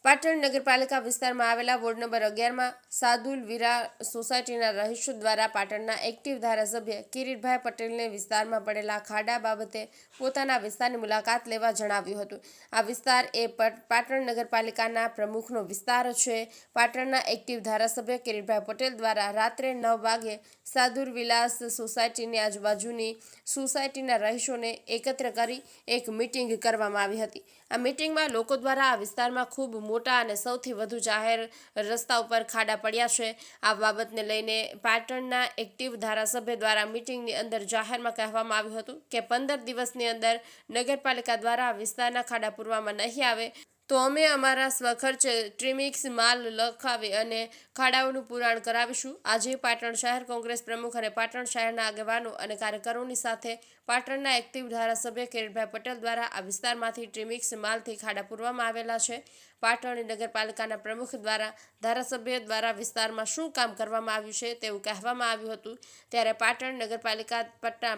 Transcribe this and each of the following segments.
પાટણ નગરપાલિકા વિસ્તારમાં આવેલા વોર્ડ નંબર 11માં સાદુલ વિરા સોસાયટીના રહીશો દ્વારા પાટણના એક્ટિવ ધારાસભ્ય કિરીટભાઈ પટેલને વિસ્તારમાં પડેલા ખાડા બાબતે પોતાના વિસ્તારની મુલાકાત લેવા જણાવ્યું હતું. આ વિસ્તાર એ પાટણ નગરપાલિકાના પ્રમુખનો વિસ્તાર છે. પાટણના એક્ટિવ ધારાસભ્ય કિરીટભાઈ પટેલ દ્વારા રાત્રે 9 વાગે સાદુલ વિલાસ સોસાયટીની આજુબાજુની સોસાયટીના રહીશોને એકત્ર કરી એક મીટિંગ કરવામાં આવી હતી. આ મીટિંગમાં લોકો દ્વારા આ વિસ્તારમાં ખૂબ મોટા અને સૌથી વધુ જાહેર રસ્તા ઉપર ખાડા પડ્યા છે. આ બાબતને લઈને પાટણના એક્ટિવ ધારાસભ્ય દ્વારા મીટિંગની અંદર જાહેરમાં કહેવામાં આવ્યું હતું કે 15 દિવસની અંદર નગરપાલિકા દ્વારા વિસ્તારના ખાડા પૂરવામાં નહીં આવે તો અમે અમારા સ્વખર્ચે ટ્રીમિક્સ માલ લખાવી અને ખાડાઓનું પુરાણ કરાવીશું. આજે પાટણ શહેર કોંગ્રેસ પ્રમુખ અને પાટણ શહેરના આગેવાનો અને કાર્યકરોની સાથે પાટણના એક્ટિવ ધારાસભ્ય કિરીટભાઈ પટેલ દ્વારા આ વિસ્તારમાંથી ટ્રીમિક્સ માલથી ખાડા પૂરવામાં આવેલા છે. પાટણ નગરપાલિકાના પ્રમુખ દ્વારા ધારાસભ્ય દ્વારા વિસ્તારમાં શું કામ કરવામાં આવ્યું છે તેવું કહેવામાં આવ્યું હતું. ત્યારે પાટણ નગરપાલિકા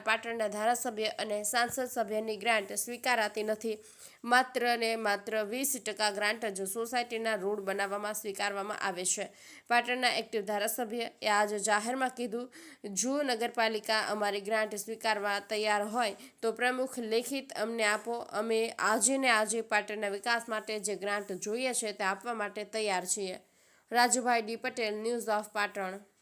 પાટણના ધારાસભ્ય અને સાંસદ સભ્યની ગ્રાન્ટ સ્વીકારાતી નથી. માત્ર ને માત્ર 20% ગ્રાન્ટ જ સોસાયટીના રોડ બનાવવામાં સ્વીકારવામાં આવે છે. પાટણના એક્ટિવ ધારાસભ્યએ આજે જાહેરમાં કીધું, જો નગરપાલિકા અમારી ગ્રાન્ટ સ્વીકારવા તૈયાર હોય તો પ્રમુખ લેખિત અમને આપો. અમે આજે ને આજે પાટણના વિકાસ માટે જે ગ્રાન્ટ જોઈએ છે તે આપવા માટે તૈયાર છીએ. Rajubhai D Patel, news of Patan.